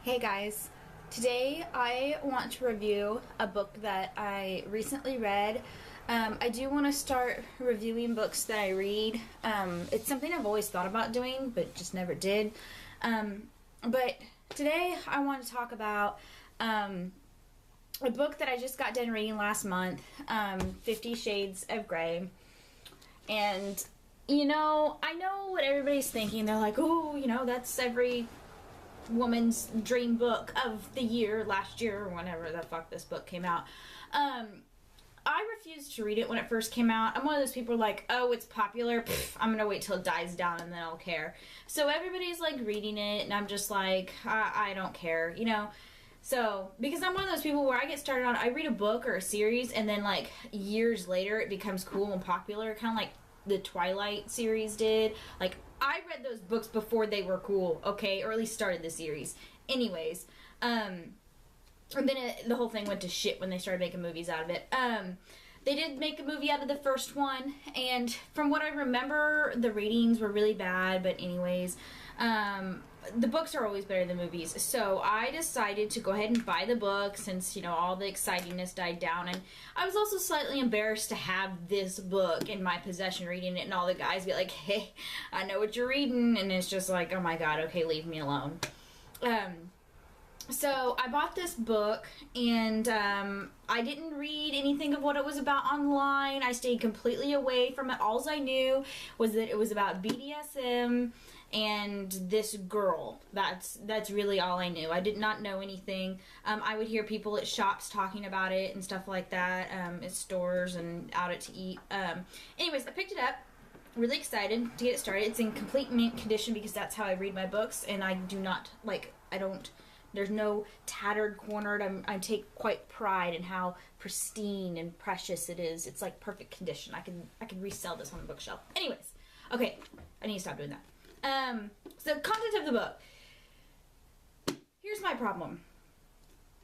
Hey guys, today I want to review a book that I recently read. I do want to start reviewing books that I read. It's something I've always thought about doing, but just never did. But today I want to talk about a book that I just got done reading last month, 50 Shades of Grey. And, I know what everybody's thinking. They're like, oh, that's every woman's dream book of the year, last year, or whenever the fuck this book came out. I refused to read it when it first came out. I'm one of those people like, oh, it's popular, I'm gonna wait till it dies down and then I'll care. So everybody's like reading it and I'm just like, I don't care, So, because I'm one of those people where I get started on, I read a book or a series and then like years later it becomes cool and popular, kind of like the Twilight series did. Like, I read those books before they were cool, okay? Or at least started the series. Anyways, and then the whole thing went to shit when they started making movies out of it. They did make a movie out of the first one, and from what I remember, the ratings were really bad, but anyways, the books are always better than movies, so I decided to go ahead and buy the book since, all the excitingness died down, and I was also slightly embarrassed to have this book in my possession reading it, and all the guys be like, hey, I know what you're reading, and it's just like, oh my god, okay, leave me alone. So I bought this book, and I didn't read anything of what it was about online. I stayed completely away from it. All I knew was that it was about BDSM and this girl. That's really all I knew. I did not know anything. I would hear people at shops talking about it and stuff like that, at stores and out to eat. Anyways, I picked it up. Really excited to get it started. It's in complete mint condition because that's how I read my books, and I do not, there's no tattered, cornered. I take quite pride in how pristine and precious it is. It's like perfect condition. I can resell this on the bookshelf. Anyways, okay, I need to stop doing that. So content of the book. Here's my problem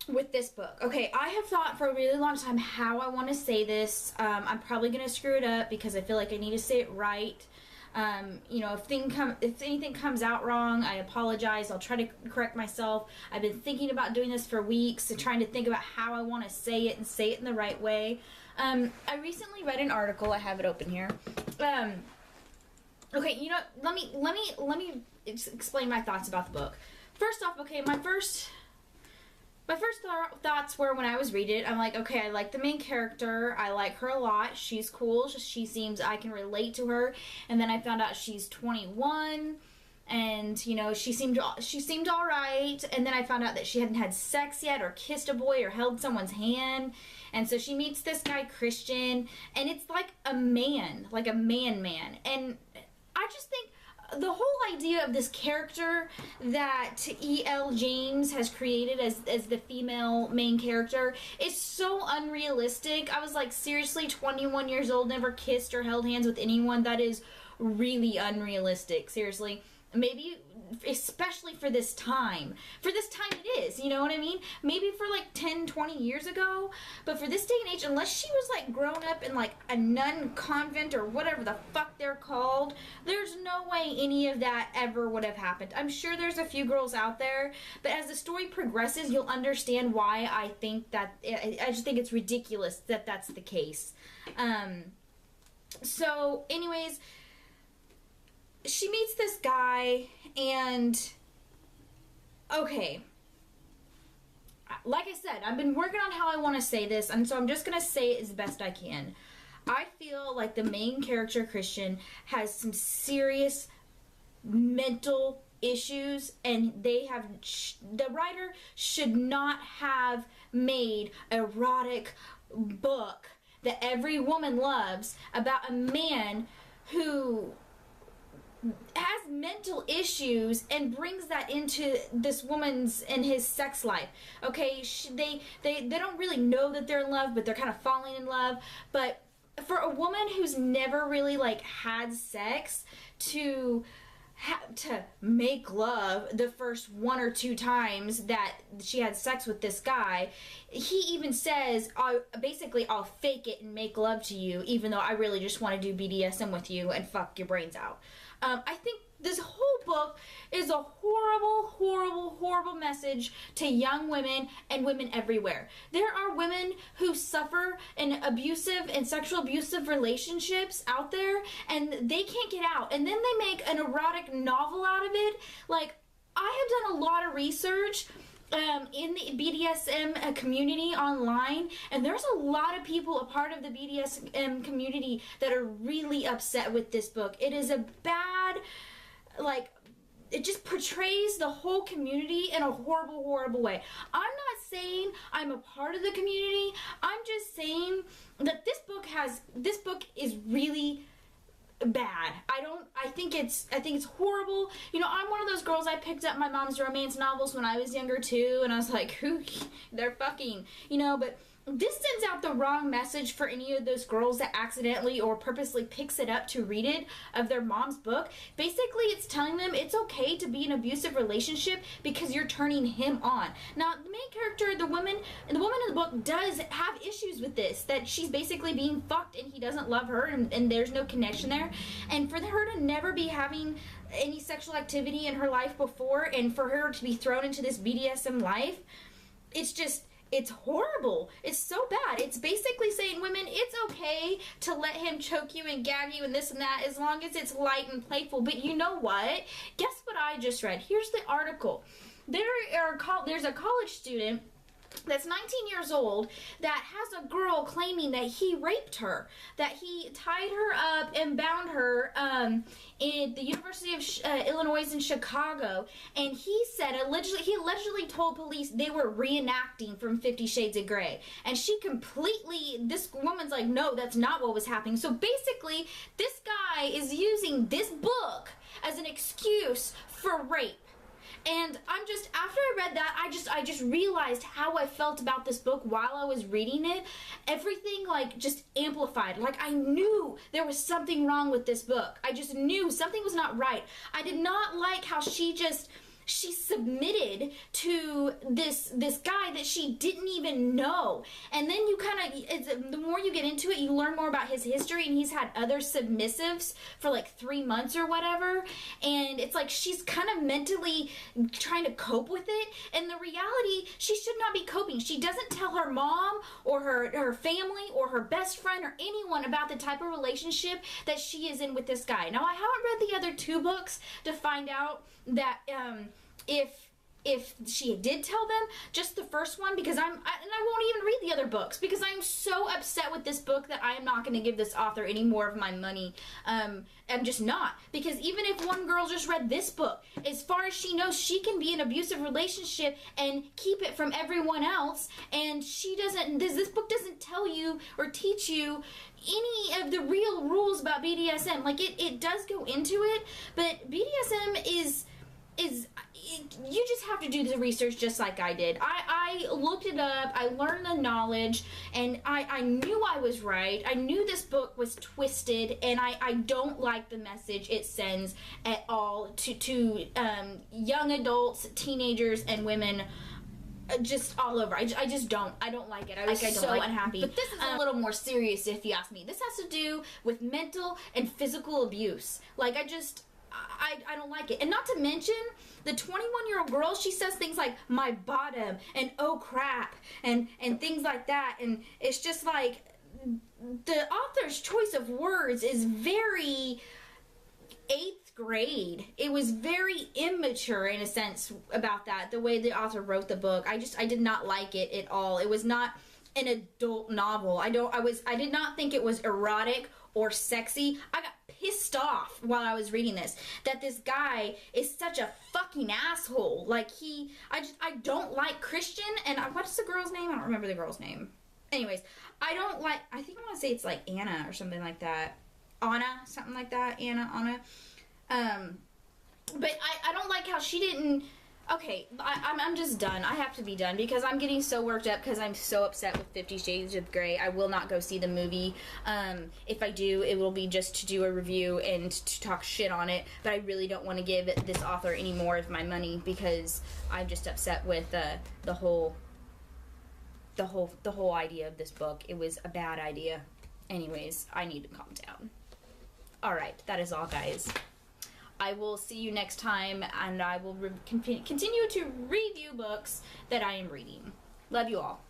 with this book. Okay, I have thought for a really long time how I want to say this. I'm probably gonna screw it up because I feel like I need to say it right. If anything comes out wrong, I apologize. I'll try to correct myself. I've been thinking about doing this for weeks and trying to think about how I want to say it and say it in the right way. I recently read an article. I have it open here. Okay, let me explain my thoughts about the book. First off, okay, my first thoughts were when I was reading it, I'm like, okay, I like the main character. I like her a lot. She's cool. She seems, I can relate to her. And then I found out she's 21, and, she seemed all right. And then I found out that she hadn't had sex yet or kissed a boy or held someone's hand. And so she meets this guy, Christian, and it's like a man, And I just think the whole idea of this character that E.L. James has created as the female main character is so unrealistic. I was like, seriously, 21 years old, never kissed or held hands with anyone? That is really unrealistic. Seriously. Maybe, especially for this time. For this time it is, you know what I mean? Maybe for like 10, 20 years ago, but for this day and age, unless she was like grown up in like a nun convent or whatever the fuck they're called, there's no way any of that ever would have happened. I'm sure there's a few girls out there, but as the story progresses, you'll understand why I think that, I just think it's ridiculous that that's the case. So anyways, she meets this guy, and okay, like I said, I've been working on how I want to say this, and so I'm just going to say it as best I can. I feel like the main character, Christian, has some serious mental issues, and the writer should not have made an erotic book that every woman loves about a man who has mental issues and brings that into this woman's and his sex life. Okay, they don't really know that they're in love, but they're kind of falling in love. But for a woman who's never really like had sex to make love the first 1 or 2 times that she had sex with this guy, he even says, basically, I'll fake it and make love to you, even though I really just want to do BDSM with you and fuck your brains out. I think this whole book is a horrible, horrible, horrible message to young women and women everywhere. There are women who suffer in abusive and sexual abusive relationships out there, and they can't get out. And then they make an erotic novel out of it. Like, I have done a lot of research in the BDSM community online, and there's a lot of people a part of the BDSM community that are really upset with this book. It is a bad, like, it just portrays the whole community in a horrible, horrible way. I'm not saying I'm a part of the community. I'm just saying that this book is really bad. I think it's horrible. You know, I'm one of those girls, I picked up my mom's romance novels when I was younger too, and I was like, they're fucking, you know, but this sends out the wrong message for any of those girls that accidentally or purposely picks it up to read it of their mom's book. Basically, it's telling them it's okay to be in an abusive relationship because you're turning him on. Now, the main character, the woman in the book does have issues with this, that she's basically being fucked and he doesn't love her, and there's no connection there. And for her to never be having any sexual activity in her life before, and for her to be thrown into this BDSM life, it's horrible. It's so bad. It's basically saying, women, it's okay to let him choke you and gag you and this and that as long as it's light and playful. But you know what? Guess what I just read? Here's the article. There's a college student that's 19 years old that has a girl claiming that he raped her, that he tied her up and bound her in the University of Illinois in Chicago, and he allegedly told police they were reenacting from 50 Shades of Grey, and this woman's like, no, that's not what was happening. So basically, this guy is using this book as an excuse for rape. And after I read that, I just realized how I felt about this book while I was reading it. Everything, like, just amplified. Like, I knew there was something wrong with this book. I just knew something was not right. I did not like how she submitted to this guy that she didn't even know. And then you the more you get into it, you learn more about his history, and he's had other submissives for like 3 months or whatever. And it's like she's kind of mentally trying to cope with it. And the reality, she should not be coping. She doesn't tell her mom or her family or her best friend or anyone about the type of relationship that she is in with this guy. Now, I haven't read the other 2 books to find out that if she did tell them, just the first one, because I won't even read the other books because I'm so upset with this book that I am not going to give this author any more of my money. I'm just not, because even if one girl just read this book, as far as she knows, she can be in an abusive relationship and keep it from everyone else, and this book doesn't tell you or teach you any of the real rules about BDSM. Like, it does go into it, but BDSM is you just have to do the research just like I did. I looked it up, I learned the knowledge, and I knew I was right. I knew this book was twisted, and I don't like the message it sends at all to young adults, teenagers, and women, just all over. I just don't. I don't like it. I was so unhappy. But this is a little more serious, if you ask me. This has to do with mental and physical abuse. Like, I don't like it. And not to mention, the 21-year-old girl, she says things like, my bottom, and oh crap, and things like that. And it's just like, the author's choice of words is very 8th grade. It was very immature in a sense about that, the way the author wrote the book. I did not like it at all. It was not an adult novel. I did not think it was erotic or sexy. I got pissed off while I was reading this, that this guy is such a fucking asshole. Like, I don't like Christian, and what's the girl's name? I don't remember the girl's name. Anyways, I think I want to say it's like Anna or something like that. Anna, something like that. Anna. But I don't like how she didn't. Okay, I'm just done. I have to be done because I'm getting so worked up because I'm so upset with 50 Shades of Grey. I will not go see the movie. If I do, it will be just to do a review and to talk shit on it. But I really don't want to give this author any more of my money because I'm just upset with the whole idea of this book. It was a bad idea. Anyways, I need to calm down. Alright, that is all, guys. I will see you next time, and I will continue to review books that I am reading. Love you all.